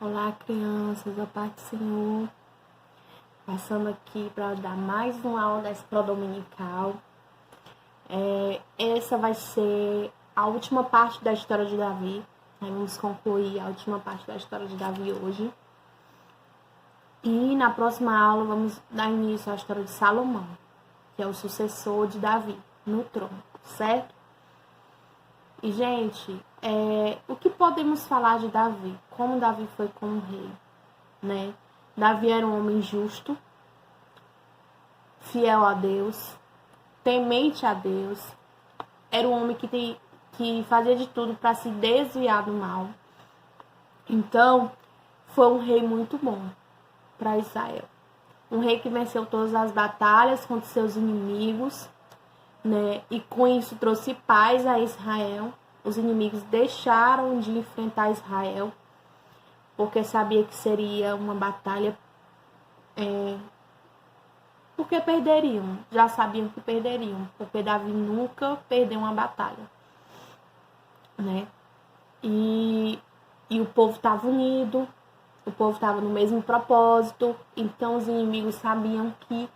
Olá, crianças, a paz do Senhor. Passando aqui para dar mais uma aula da escola dominical. Essa vai ser a última parte da história de Davi. Vamos concluir a última parte da história de Davi hoje. E na próxima aula vamos dar início à história de Salomão, que é o sucessor de Davi no trono, certo? E, gente, o que podemos falar de Davi? Como Davi foi como rei, né? Davi era um homem justo, fiel a Deus, temente a Deus. Era um homem que fazia de tudo para se desviar do mal. Então, foi um rei muito bom para Israel. Um rei que venceu todas as batalhas contra seus inimigos, né? E com isso trouxe paz a Israel. Os inimigos deixaram de enfrentar Israel, porque sabia que seria uma batalha, porque perderiam, já sabiam que perderiam, porque Davi nunca perdeu uma batalha, né? E o povo estava unido, o povo estava no mesmo propósito, então os inimigos sabiam que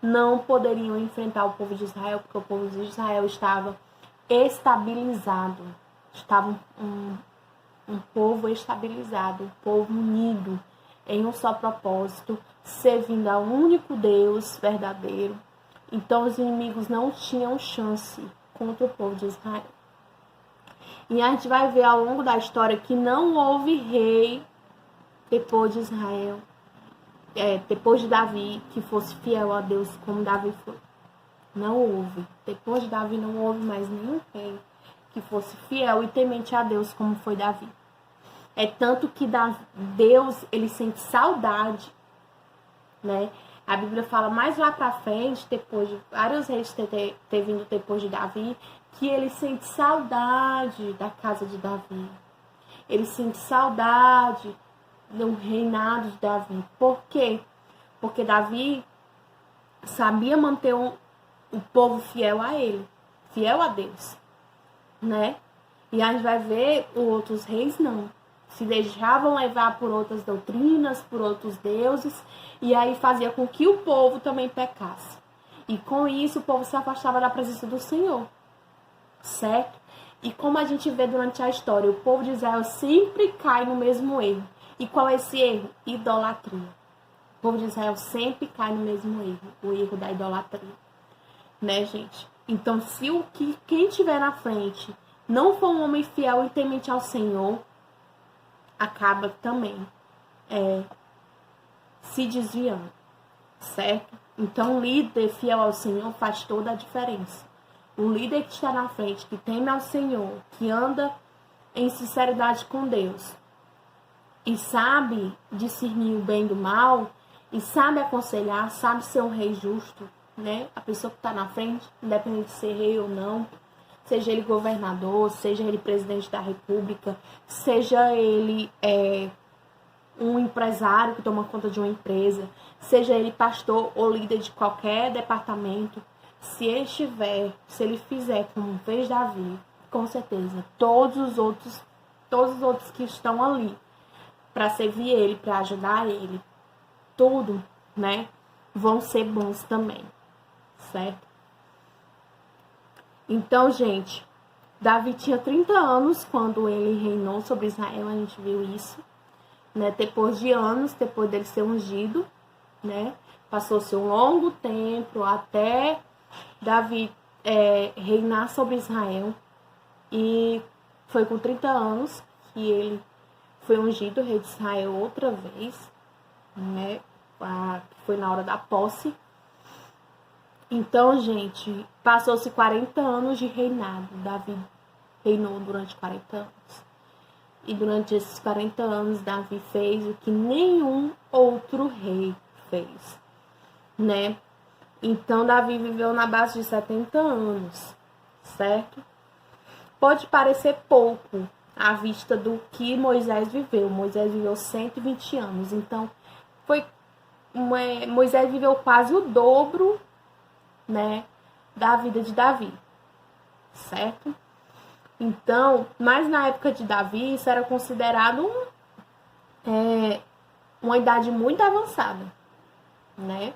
não poderiam enfrentar o povo de Israel, porque o povo de Israel estava estabilizado, estava um povo estabilizado, um povo unido em um só propósito, servindo ao único Deus verdadeiro. Então os inimigos não tinham chance contra o povo de Israel. E a gente vai ver ao longo da história que não houve rei depois de Israel, depois de Davi, que fosse fiel a Deus como Davi foi. Não houve. Depois de Davi não houve mais nenhum rei que fosse fiel e temente a Deus como foi Davi. É tanto que Deus, ele sente saudade, né? A Bíblia fala mais lá pra frente, depois de vários reis ter vindo depois de Davi, que ele sente saudade da casa de Davi. Ele sente saudade do reinado de Davi. Por quê? Porque Davi sabia manter o povo fiel a ele, fiel a Deus, né? E a gente vai ver os outros reis não. Se deixavam levar por outras doutrinas, por outros deuses, e aí fazia com que o povo também pecasse. E com isso o povo se afastava da presença do Senhor, certo? E como a gente vê durante a história, o povo de Israel sempre cai no mesmo erro. E qual é esse erro? Idolatria. O povo de Israel sempre cai no mesmo erro, o erro da idolatria, né, gente? Então, se quem estiver na frente não for um homem fiel e temente ao Senhor, acaba também se desviando, certo? Então, o líder fiel ao Senhor faz toda a diferença. O líder que está na frente, que teme ao Senhor, que anda em sinceridade com Deus e sabe discernir o bem do mal e sabe aconselhar, sabe ser um rei justo, né? A pessoa que está na frente, independente de ser rei ou não, seja ele governador, seja ele presidente da república, seja ele um empresário que toma conta de uma empresa, seja ele pastor ou líder de qualquer departamento, se ele fizer como fez Davi, com certeza, todos os outros que estão ali para servir ele, para ajudar ele, tudo, né, vão ser bons também, certo? Então, gente, Davi tinha 30 anos quando ele reinou sobre Israel, a gente viu isso, né? Depois de anos, depois dele ser ungido, né? Passou-se um longo tempo até Davi reinar sobre Israel. E foi com 30 anos que ele foi ungido rei de Israel outra vez, né? Foi na hora da posse. Então, gente, passou-se 40 anos de reinado. Davi reinou durante 40 anos. E durante esses 40 anos, Davi fez o que nenhum outro rei fez, né? Então, Davi viveu na base de 70 anos, certo? Pode parecer pouco à vista do que Moisés viveu. Moisés viveu 120 anos. Então, Moisés viveu quase o dobro, né, da vida de Davi, certo? Então, mas na época de Davi, isso era considerado uma idade muito avançada, né?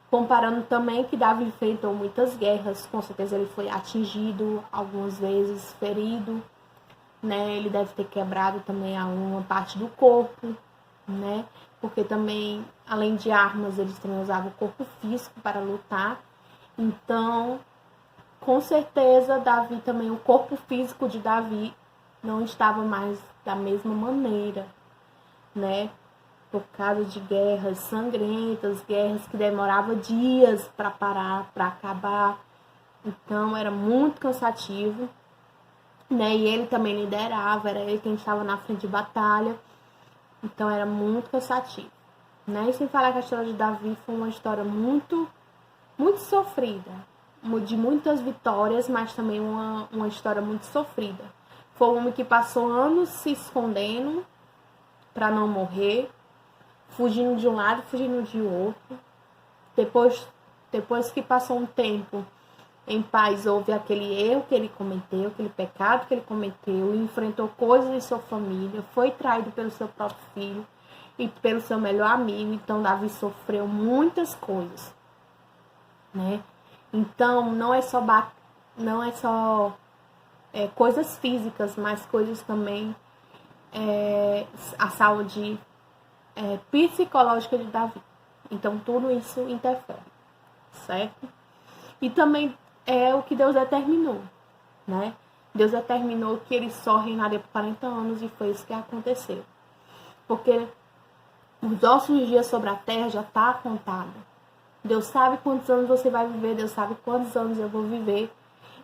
Comparando também que Davi enfrentou muitas guerras, com certeza ele foi atingido algumas vezes, ferido, né? Ele deve ter quebrado também uma parte do corpo, né? Porque também, além de armas, eles também usavam o corpo físico para lutar. Então, com certeza, Davi também, o corpo físico de Davi não estava mais da mesma maneira, né? Por causa de guerras sangrentas, guerras que demoravam dias para parar, para acabar. Então, era muito cansativo, né? E ele também liderava, era ele quem estava na frente de batalha. Então, era muito cansativo, né? E sem falar que a história de Davi foi uma história muito, muito sofrida, de muitas vitórias, mas também uma história muito sofrida. Foi um homem que passou anos se escondendo para não morrer, fugindo de um lado, fugindo de outro. Depois que passou um tempo em paz, houve aquele erro que ele cometeu, aquele pecado que ele cometeu, enfrentou coisas em sua família, foi traído pelo seu próprio filho e pelo seu melhor amigo. Então, Davi sofreu muitas coisas, né? Então, não é só coisas físicas, mas coisas também, a saúde psicológica de Davi. Então, tudo isso interfere, certo? E também é o que Deus determinou, né? Deus determinou que ele só reinaria por 40 anos e foi isso que aconteceu. Porque os nossos dias sobre a terra já está contado. Deus sabe quantos anos você vai viver, Deus sabe quantos anos eu vou viver.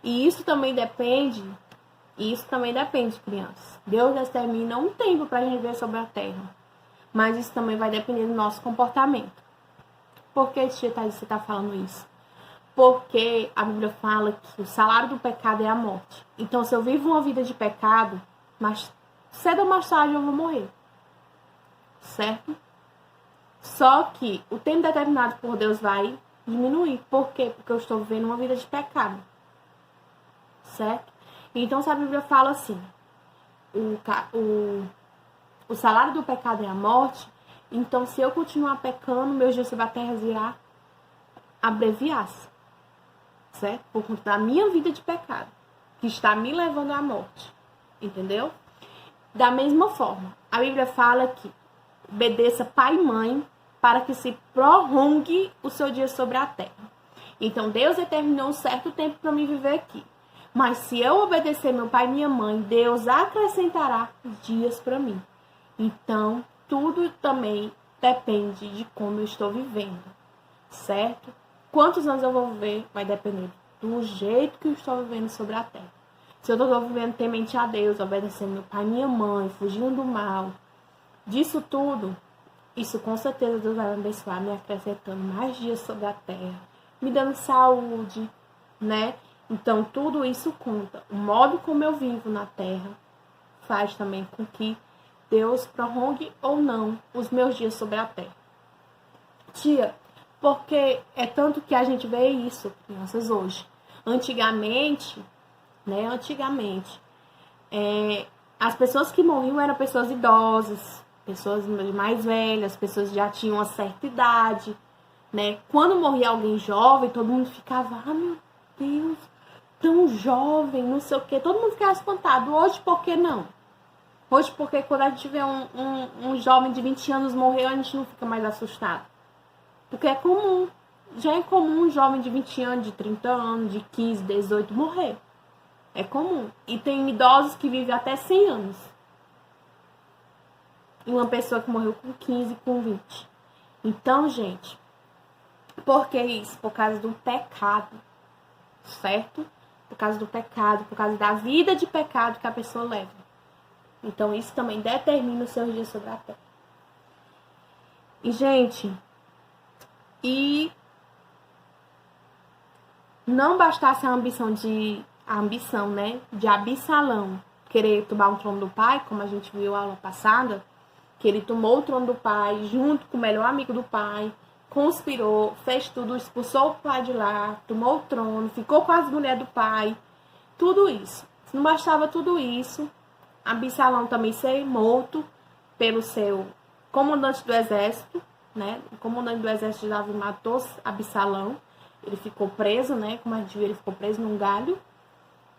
E isso também depende, crianças. Deus determina um tempo para a gente viver sobre a terra. Mas isso também vai depender do nosso comportamento. Por que, tia Thaís, você está falando isso? Porque a Bíblia fala que o salário do pecado é a morte. Então, se eu vivo uma vida de pecado, mas cedo ou mais tarde eu vou morrer. Certo? Só que o tempo determinado por Deus vai diminuir. Por quê? Porque eu estou vivendo uma vida de pecado. Certo? Então, se a Bíblia fala assim, o salário do pecado é a morte, então se eu continuar pecando, meus dias sobre a terra irá abreviar-se. Certo? Por conta da minha vida de pecado, que está me levando à morte. Entendeu? Da mesma forma, a Bíblia fala que obedeça pai e mãe para que se prolongue o seu dia sobre a terra. Então, Deus determinou um certo tempo para me viver aqui. Mas se eu obedecer meu pai e minha mãe, Deus acrescentará dias para mim. Então, tudo também depende de como eu estou vivendo. Certo? Quantos anos eu vou viver vai depender do jeito que eu estou vivendo sobre a terra. Se eu estou vivendo temente a Deus, obedecendo meu pai e minha mãe, fugindo do mal, disso tudo, isso com certeza Deus vai me abençoar, me acrescentando mais dias sobre a terra, me dando saúde, né? Então, tudo isso conta. O modo como eu vivo na terra faz também com que Deus prolongue ou não os meus dias sobre a terra. Tia, porque é tanto que a gente vê isso, crianças, hoje. Antigamente, as pessoas que morriam eram pessoas idosas, pessoas mais velhas, pessoas que já tinham uma certa idade, né? Quando morria alguém jovem, todo mundo ficava, meu Deus, tão jovem, não sei o quê. Todo mundo ficava espantado. Hoje, por que não? Hoje, porque quando a gente vê um jovem de 20 anos morrer, a gente não fica mais assustado. Porque é comum. Já é comum um jovem de 20 anos, de 30 anos, de 15, 18 morrer. É comum. E tem idosos que vivem até 100 anos. E uma pessoa que morreu com 15, com 20. Então, gente, por que isso? Por causa do pecado. Certo? Por causa do pecado, por causa da vida de pecado que a pessoa leva. Então, isso também determina os seus dias sobre a terra. E, gente, não bastasse a ambição, né, de Absalão querer tomar o trono do pai, como a gente viu a aula passada, que ele tomou o trono do pai junto com o melhor amigo do pai, conspirou, fez tudo, expulsou o pai de lá, tomou o trono, ficou com as mulheres do pai, tudo isso. Se não bastava tudo isso, Absalão também ser morto pelo seu comandante do exército, né? O comandante do exército de Davi matou Absalão. Ele ficou preso, né? Como a gente viu, ele ficou preso num galho.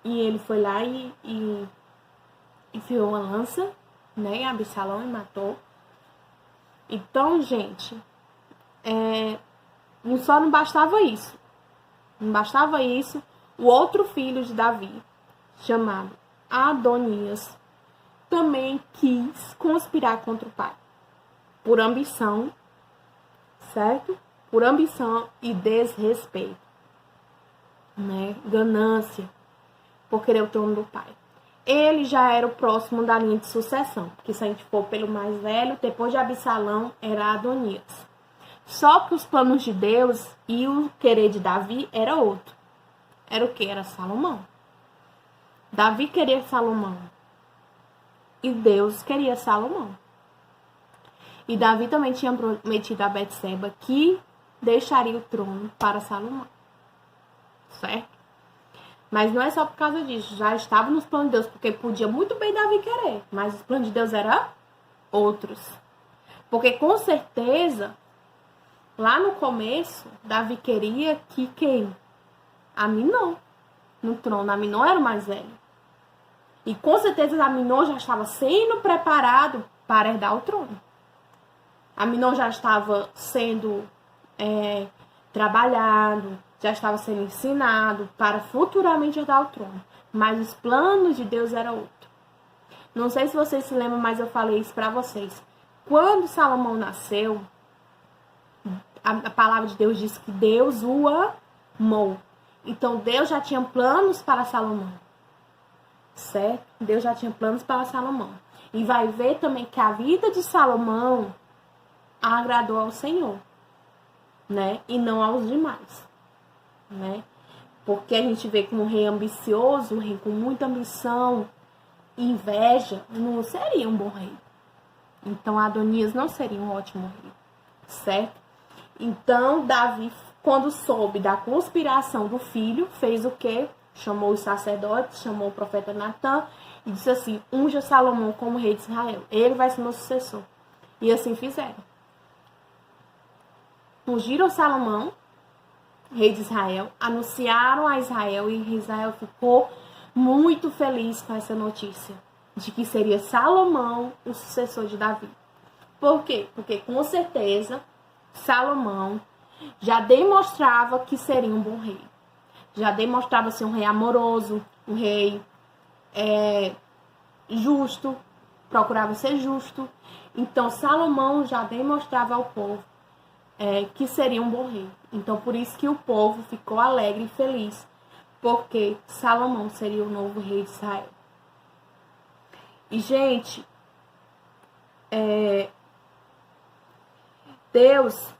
E ele foi lá e enfiou uma lança, né? Em Absalão e matou. Então, gente, só não bastava isso. Não bastava isso. O outro filho de Davi, chamado Adonias, também quis conspirar contra o pai. Por ambição, certo? Por ambição e desrespeito, né? Ganância, por querer o trono do pai. Ele já era o próximo da linha de sucessão, porque se a gente for pelo mais velho, depois de Absalão, era Adonias. Só que os planos de Deus e o querer de Davi era outro. Era o que? Era Salomão. Davi queria Salomão. E Deus queria Salomão. E Davi também tinha prometido a Betseba que deixaria o trono para Salomão. Certo? Mas não é só por causa disso. Já estava nos planos de Deus, porque podia muito bem Davi querer. Mas os planos de Deus eram outros. Porque com certeza, lá no começo, Davi queria que quem? Aminon no trono. Aminon era o mais velho. E com certeza Aminon já estava sendo preparado para herdar o trono. Aminon já estava sendo trabalhado, já estava sendo ensinado para futuramente herdar o trono. Mas os planos de Deus eram outros. Não sei se vocês se lembram, mas eu falei isso para vocês. Quando Salomão nasceu, a palavra de Deus diz que Deus o amou. Então Deus já tinha planos para Salomão. Certo? Deus já tinha planos para Salomão. E vai ver também que a vida de Salomão agradou ao Senhor, né? E não aos demais, né? Porque a gente vê que um rei ambicioso, um rei com muita ambição, inveja, não seria um bom rei. Então Adonias não seria um ótimo rei, certo? Então Davi, quando soube da conspiração do filho, fez o quê? Chamou os sacerdotes, chamou o profeta Natã e disse assim: unja Salomão como rei de Israel. Ele vai ser meu sucessor. E assim fizeram. Ungiram Salomão, rei de Israel, anunciaram a Israel e Israel ficou muito feliz com essa notícia de que seria Salomão o sucessor de Davi. Por quê? Porque com certeza Salomão já demonstrava que seria um bom rei. Já demonstrava ser um rei amoroso, um rei justo, procurava ser justo. Então Salomão já demonstrava ao povo que seria um bom rei. Então por isso que o povo ficou alegre e feliz, porque Salomão seria o novo rei de Israel. E gente, Deus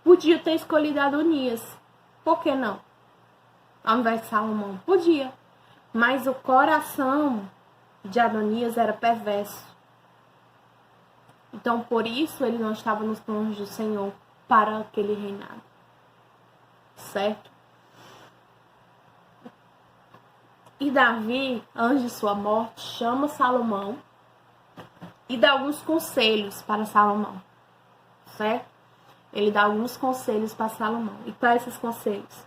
podia ter escolhido Adonias. Por que não? Ao invés de Salomão. Podia. Mas o coração de Adonias era perverso. Então, por isso, ele não estava nos planos do Senhor para aquele reinado. Certo? E Davi, antes de sua morte, chama Salomão e dá alguns conselhos para Salomão. Certo? Ele dá alguns conselhos para Salomão. E para esses conselhos,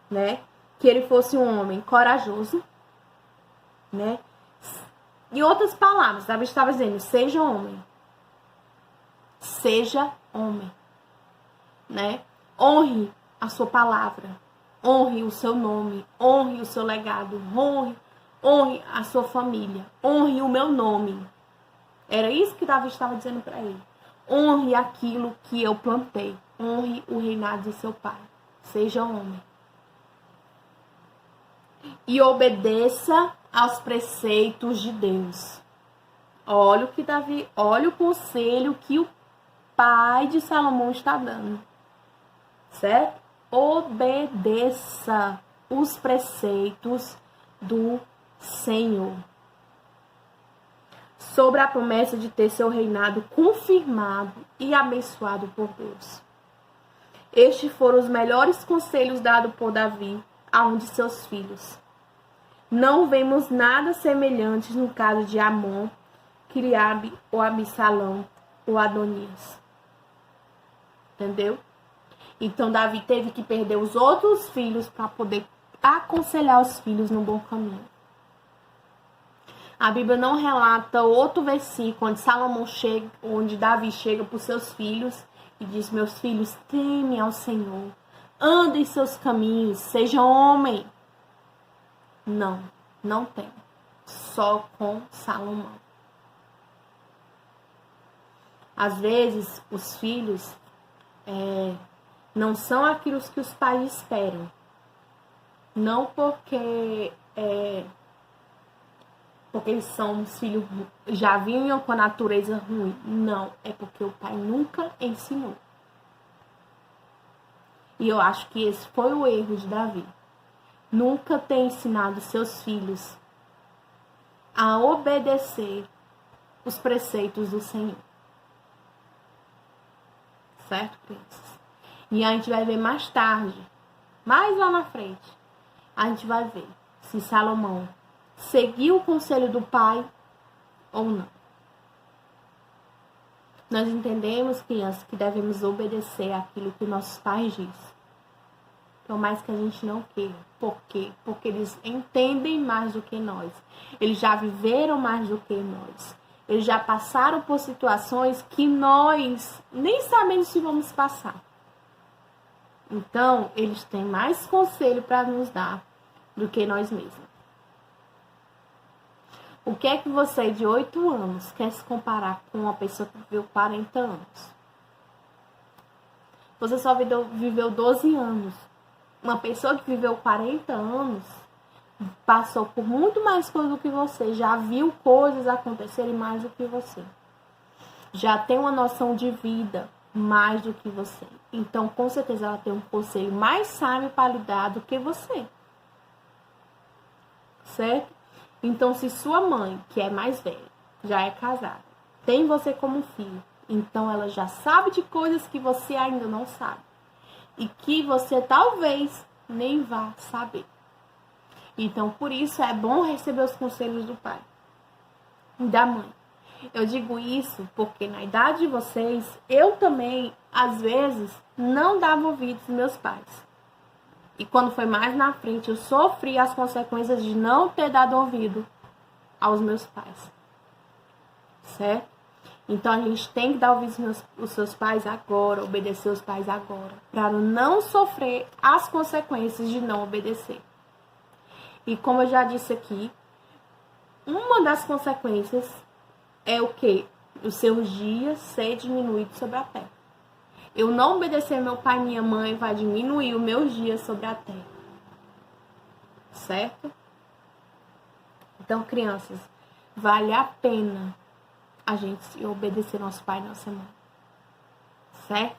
né? Que ele fosse um homem corajoso, né? Em outras palavras, Davi estava dizendo: seja homem. Seja homem, né? Honre a sua palavra, honre o seu nome, honre o seu legado, honre a sua família, honre o meu nome. Era isso que Davi estava dizendo para ele. Honre aquilo que eu plantei, honre o reinado de seu pai, seja homem. E obedeça aos preceitos de Deus. Olha o conselho que o pai de Salomão está dando, certo? Obedeça os preceitos do Senhor. Sobre a promessa de ter seu reinado confirmado e abençoado por Deus. Estes foram os melhores conselhos dados por Davi a um de seus filhos. Não vemos nada semelhante no caso de Amon, Criabe ou Absalão ou Adonias. Entendeu? Então Davi teve que perder os outros filhos para poder aconselhar os filhos no bom caminho. A Bíblia não relata outro versículo onde Salomão chega, onde Davi chega para os seus filhos e diz: meus filhos, temem ao Senhor, andem em seus caminhos, seja homem. Não, não tem. Só com Salomão. Às vezes, os filhos não são aquilo que os pais esperam. Não porque eles são os filhos, já vinham com a natureza ruim. Não, é porque o pai nunca ensinou. E eu acho que esse foi o erro de Davi. Nunca ter ensinado seus filhos a obedecer os preceitos do Senhor. Certo, crianças? E a gente vai ver mais tarde, mais lá na frente, a gente vai ver se Salomão seguiu o conselho do pai ou não. Nós entendemos, crianças, que devemos obedecer aquilo que nossos pais dizem. Por mais que a gente não queira. Por quê? Porque eles entendem mais do que nós. Eles já viveram mais do que nós. Eles já passaram por situações que nós nem sabemos se vamos passar. Então, eles têm mais conselho para nos dar do que nós mesmos. O que é que você de 8 anos quer se comparar com uma pessoa que viveu 40 anos? Você só viveu 12 anos. Uma pessoa que viveu 40 anos passou por muito mais coisas do que você. Já viu coisas acontecerem mais do que você. Já tem uma noção de vida mais do que você. Então, com certeza, ela tem um conselho mais sábio para lhe dar do que você. Certo? Então, se sua mãe, que é mais velha, já é casada, tem você como filho, então ela já sabe de coisas que você ainda não sabe. E que você talvez nem vá saber. Então, por isso, é bom receber os conselhos do pai e da mãe. Eu digo isso porque na idade de vocês, eu também, às vezes, não dava ouvidos aos meus pais. E quando foi mais na frente, eu sofri as consequências de não ter dado ouvido aos meus pais. Certo? Então, a gente tem que dar ouvidos aos seus pais agora, obedecer os pais agora, para não sofrer as consequências de não obedecer. E como eu já disse aqui, uma das consequências é o quê? Os seus dias ser diminuídos sobre a terra. Eu não obedecer meu pai e minha mãe vai diminuir os meus dias sobre a terra. Certo? Então, crianças, vale a pena a gente obedecer nosso pai e nossa mãe. Certo?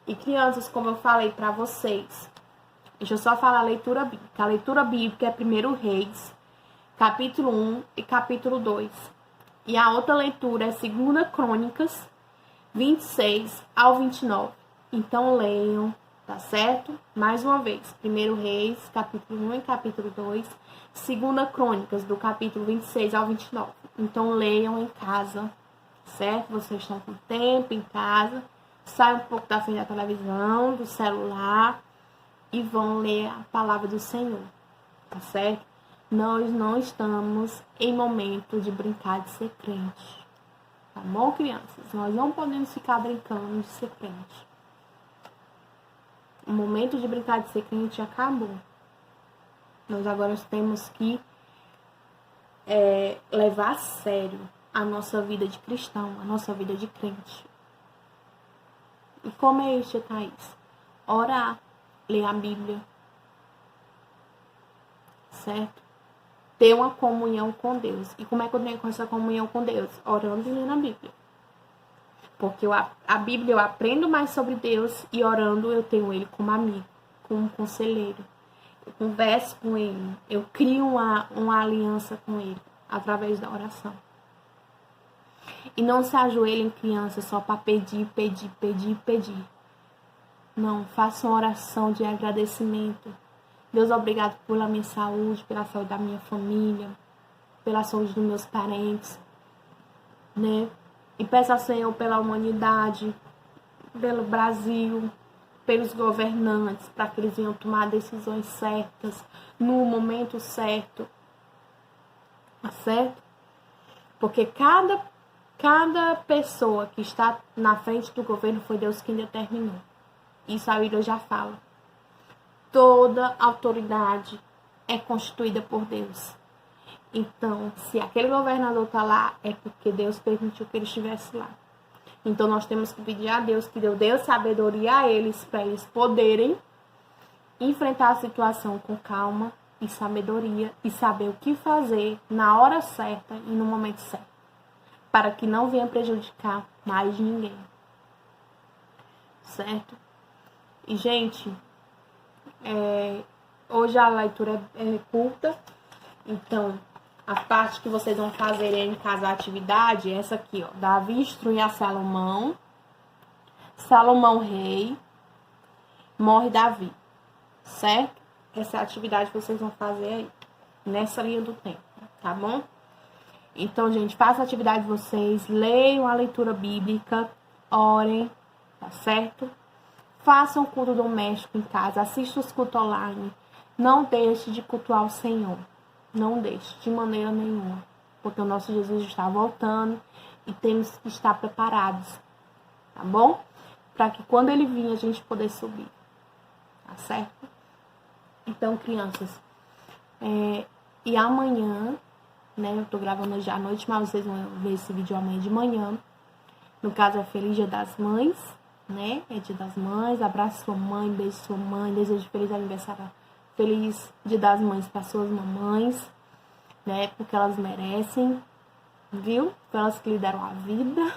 E crianças, como eu falei para vocês, deixa eu só falar a leitura bíblica. A leitura bíblica é 1 Reis, capítulo 1 e capítulo 2. E a outra leitura é 2 Crônicas, 26 ao 29. Então leiam, tá certo? Mais uma vez, 1 Reis, capítulo 1 e capítulo 2. 2 Crônicas, do capítulo 26 ao 29. Então leiam em casa, certo? Vocês estão com tempo em casa. Saiam um pouco da frente da televisão, do celular e vão ler a palavra do Senhor, tá certo? Nós não estamos em momento de brincar de ser crente. Tá bom, crianças? Nós não podemos ficar brincando de ser crente. O momento de brincar de ser crente acabou. Nós agora temos que levar a sério a nossa vida de cristão, a nossa vida de crente. E como é isso, Thaís? Orar, ler a Bíblia. Certo? Ter uma comunhão com Deus. E como é que eu tenho essa comunhão com Deus? Orando e lendo a Bíblia. Porque a Bíblia eu aprendo mais sobre Deus e orando eu tenho Ele como amigo, como conselheiro. Eu converso com Ele. Eu crio uma aliança com Ele através da oração. E não se ajoelhem, crianças, só para pedir. Não, faça uma oração de agradecimento. Deus, obrigado pela minha saúde, pela saúde da minha família, pela saúde dos meus parentes. né? E peça ao Senhor pela humanidade, pelo Brasil, pelos governantes, para que eles venham tomar decisões certas, no momento certo, tá certo? Porque cada pessoa que está na frente do governo foi Deus quem determinou. Isso a Bíblia já fala. Toda autoridade é constituída por Deus. Então, se aquele governador está lá, é porque Deus permitiu que ele estivesse lá. Então, nós temos que pedir a Deus que dê sabedoria a eles, para eles poderem enfrentar a situação com calma e sabedoria e saber o que fazer na hora certa e no momento certo, para que não venha prejudicar mais ninguém. Certo? E, gente, hoje a leitura é curta, então a parte que vocês vão fazer em casa, a atividade, é essa aqui, ó. Davi instrui a Salomão, Salomão rei, morre Davi, certo? Essa é a atividade que vocês vão fazer aí, nessa linha do tempo, tá bom? Então, gente, façam a atividade de vocês, leiam a leitura bíblica, orem, tá certo? Façam culto doméstico em casa, assistam os cultos online. Não deixe de cultuar o Senhor. Não deixe, de maneira nenhuma. Porque o nosso Jesus está voltando e temos que estar preparados. Tá bom? Para que quando ele vir, a gente poder subir. Tá certo? Então, crianças, e amanhã, né? Eu tô gravando hoje à noite, mas vocês vão ver esse vídeo amanhã de manhã. No caso, é Feliz Dia das Mães, né? É Dia das Mães. Abraço sua mãe, beijo sua mãe, desejo feliz aniversário, feliz Dia das Mães para suas mamães, né? Porque elas merecem, viu? Foi elas que lhe deram a vida,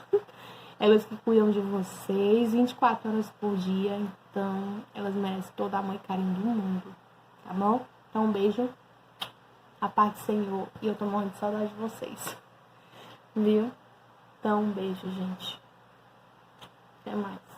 elas que cuidam de vocês 24 horas por dia, então elas merecem toda a amor e carinho do mundo, tá bom? Então, um beijo, a paz do Senhor, e eu tô morrendo de saudade de vocês, viu? Então, um beijo, gente. Até mais.